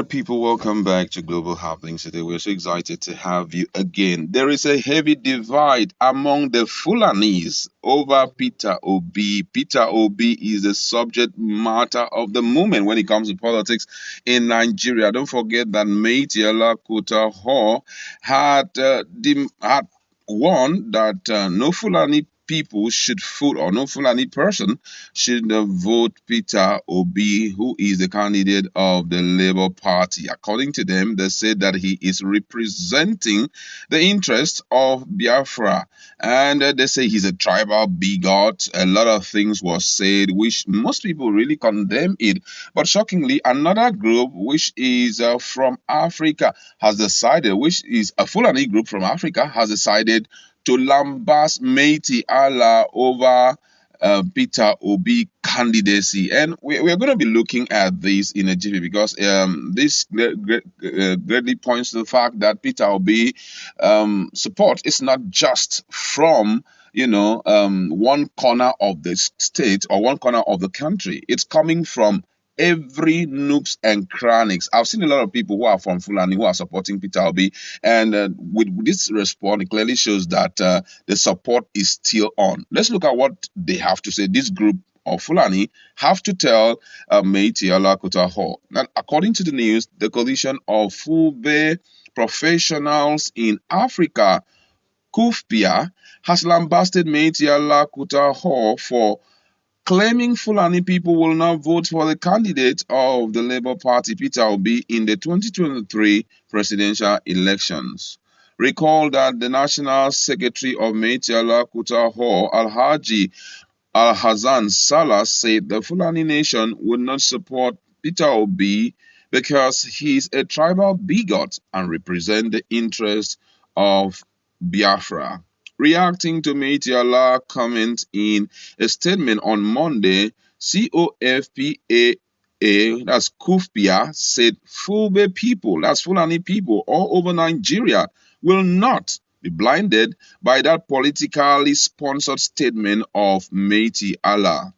People, welcome back to Global Happenings today. We're so excited to have you again. There is a heavy divide among the Fulanis over Peter Obi. Peter Obi is the subject matter of the moment when it comes to politics in Nigeria. Don't forget that Miyetti Kota had warned that no Fulani people should vote, or no Fulani person should vote Peter Obi, who is the candidate of the Labour Party. According to them, they said that he is representing the interests of Biafra, and they say he's a tribal bigot. A lot of things were said, which most people really condemn it. But shockingly, another group, which is from Africa, has decided, which is a Fulani group from Africa, has decided to lambast Meiti Allah over Peter Obi candidacy. And we're going to be looking at this in a jiffy because this greatly points to the fact that Peter Obi support is not just from one corner of the state or one corner of the country. It's coming from every nooks and crannies. I've seen a lot of people who are from Fulani who are supporting Peter Obi, and with this response, it clearly shows that the support is still on. Let's look at what they have to say. This group of Fulani have to tell Meiti Alakota Hall. Now, according to the news, the coalition of Fulbe professionals in Africa, Kufpia, has lambasted Meiti Alakota Hall for claiming Fulani people will not vote for the candidate of the Labour Party, Peter Obi, in the 2023 presidential elections. Recall that the National Secretary of Meiti Allah Kuta Hall, Alhaji Al Hassan Salah, said the Fulani nation would not support Peter Obi because he is a tribal bigot and represents the interests of Biafra. Reacting to Meitiala comment in a statement on Monday, COFPAA, that's Kufpia, said Fulbe people, that's Fulani people all over Nigeria, will not be blinded by that politically sponsored statement of Meiti Allah.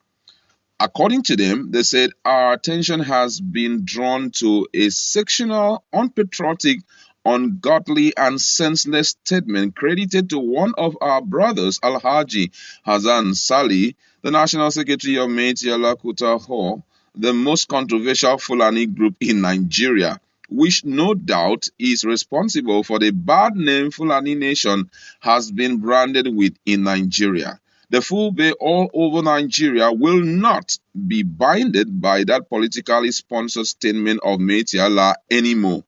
According to them, they said our attention has been drawn to a sectional, unpatriotic, ungodly, and senseless statement credited to one of our brothers, Alhaji Hassan Sali, the National Secretary of Meiti Allah Kuta Hall, the most controversial Fulani group in Nigeria, which no doubt is responsible for the bad name Fulani Nation has been branded with in Nigeria. The Fulbe all over Nigeria will not be binded by that politically sponsored statement of Meiti Allah anymore.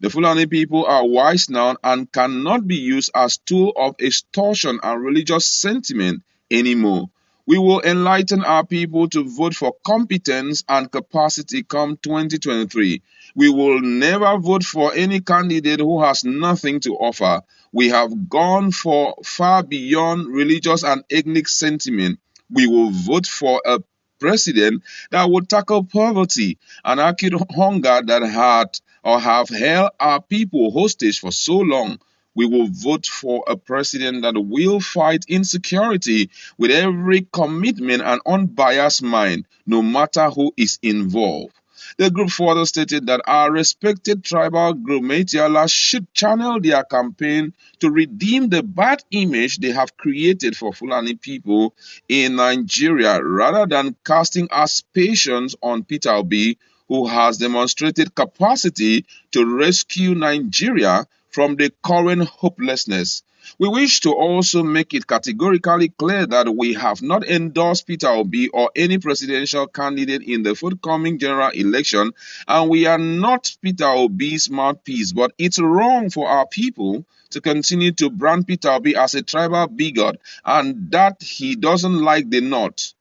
The Fulani people are wise now and cannot be used as tool of extortion and religious sentiment anymore. We will enlighten our people to vote for competence and capacity come 2023. We will never vote for any candidate who has nothing to offer. We have gone for far beyond religious and ethnic sentiment. We will vote for a president that will tackle poverty and acute hunger that had or have held our people hostage for so long. We will vote for a president that will fight insecurity with every commitment and unbiased mind, no matter who is involved. The group further stated that our respected tribal group Meitiala should channel their campaign to redeem the bad image they have created for Fulani people in Nigeria rather than casting aspersions on Peter Obi, who has demonstrated capacity to rescue Nigeria from the current hopelessness. We wish to also make it categorically clear that we have not endorsed Peter Obi or any presidential candidate in the forthcoming general election, and we are not Peter Obi's mouthpiece, but it's wrong for our people to continue to brand Peter Obi as a tribal bigot and that he doesn't like the North.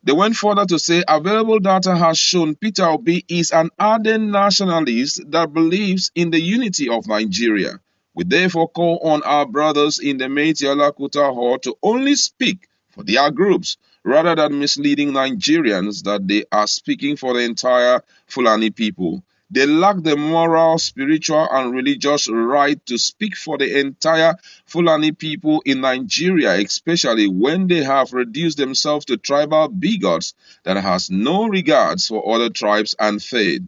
They went further to say available data has shown Peter Obi is an ardent nationalist that believes in the unity of Nigeria. We therefore call on our brothers in the Meiti Allah Kuta Hall to only speak for their groups rather than misleading Nigerians that they are speaking for the entire Fulani people. They lack the moral, spiritual, and religious right to speak for the entire Fulani people in Nigeria, especially when they have reduced themselves to tribal bigots that has no regards for other tribes and faith.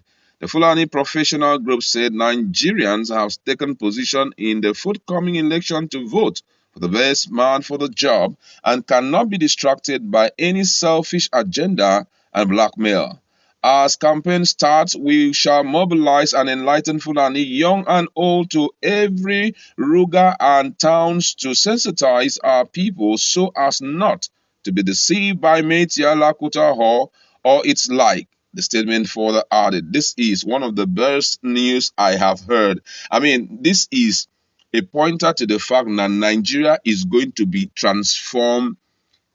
The Fulani professional group said Nigerians have taken position in the forthcoming election to vote for the best man for the job and cannot be distracted by any selfish agenda and blackmail. As campaign starts, we shall mobilize and enlighten Fulani, young and old, to every ruga and towns to sensitize our people so as not to be deceived by Miyetti Lakota or its like. The statement further added, "This is one of the best news I have heard." I mean, this is a pointer to the fact that Nigeria is going to be transformed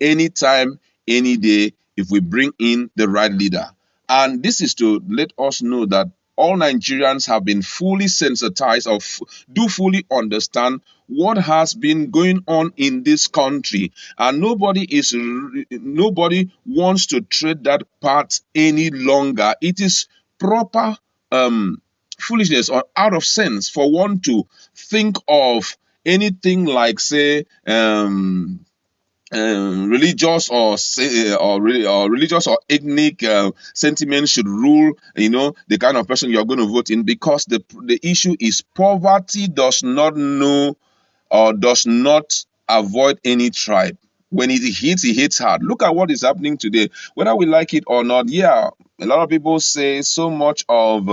anytime, any day, if we bring in the right leader. And this is to let us know that all Nigerians have been fully sensitized or do fully understand what has been going on in this country, and nobody wants to tread that path any longer. It is proper foolishness or out of sense for one to think of anything like, say, religious or religious or ethnic sentiment should rule, the kind of person you're going to vote in, because the issue is poverty does not know or does not avoid any tribe. When it hits hard. Look at what is happening today. Whether we like it or not, yeah, a lot of people say so much of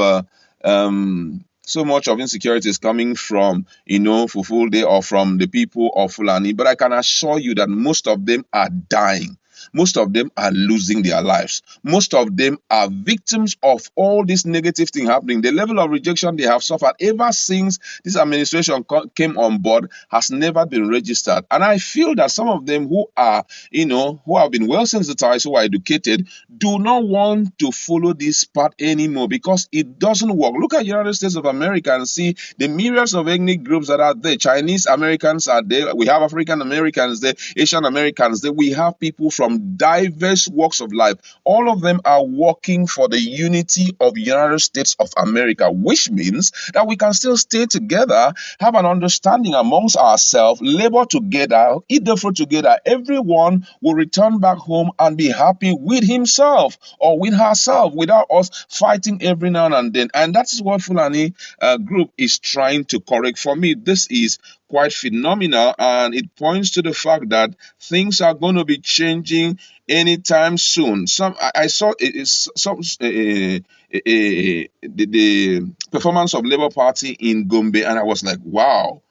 insecurity is coming from, Fulfulde or from the people of Fulani. But I can assure you that most of them are dying. Most of them are losing their lives. Most of them are victims of all this negative thing happening. The level of rejection they have suffered ever since this administration came on board has never been registered. And I feel that some of them who are, who have been well sensitized, who are educated, do not want to follow this path anymore because it doesn't work. Look at United States of America and see the myriads of ethnic groups that are there. Chinese Americans are there. We have African Americans there, Asian Americans there. We have people from diverse walks of life. All of them are working for the unity of the United States of America, which means that we can still stay together, have an understanding amongst ourselves, labor together, eat the fruit together. Everyone will return back home and be happy with himself or with herself without us fighting every now and then. And that's what Fulani group is trying to correct. For me, this is quite phenomenal, and it points to the fact that things are going to be changing anytime soon. I saw the performance of Labour Party in Gombe, and I was like, wow.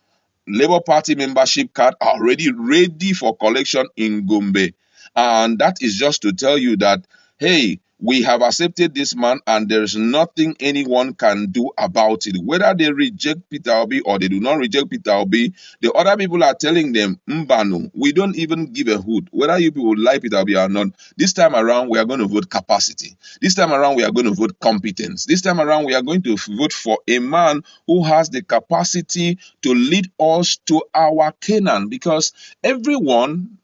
Labour Party membership card are already ready for collection in Gombe. And that is just to tell you that, hey, we have accepted this man and there's nothing anyone can do about it. Whether they reject Peter Obi or they do not reject Peter Obi, the other people are telling them, Mbano, we don't even give a hoot. Whether you people like Peter Obi or not, this time around we are going to vote capacity. This time around we are going to vote competence. This time around we are going to vote for a man who has the capacity to lead us to our Canaan. Because everyone,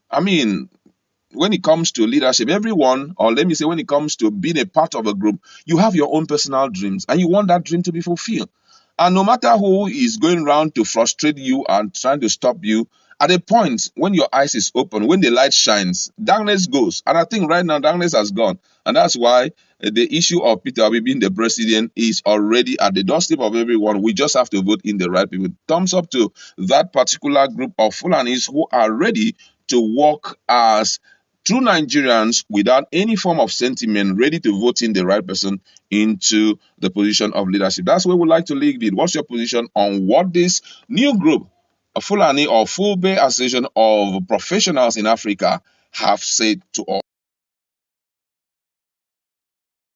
when it comes to leadership, everyone, or let me say, when it comes to being a part of a group, you have your own personal dreams and you want that dream to be fulfilled. And no matter who is going around to frustrate you and trying to stop you, at a point when your eyes is open, when the light shines, darkness goes. And I think right now darkness has gone. And that's why the issue of Peter Obi being the president is already at the doorstep of everyone. We just have to vote in the right people. Thumbs up to that particular group of Fulanis who are ready to work as true Nigerians without any form of sentiment, ready to vote in the right person into the position of leadership. That's where we like to leave it. What's your position on what this new group, a Fulani or Fulbe Association of Professionals in Africa, have said to us?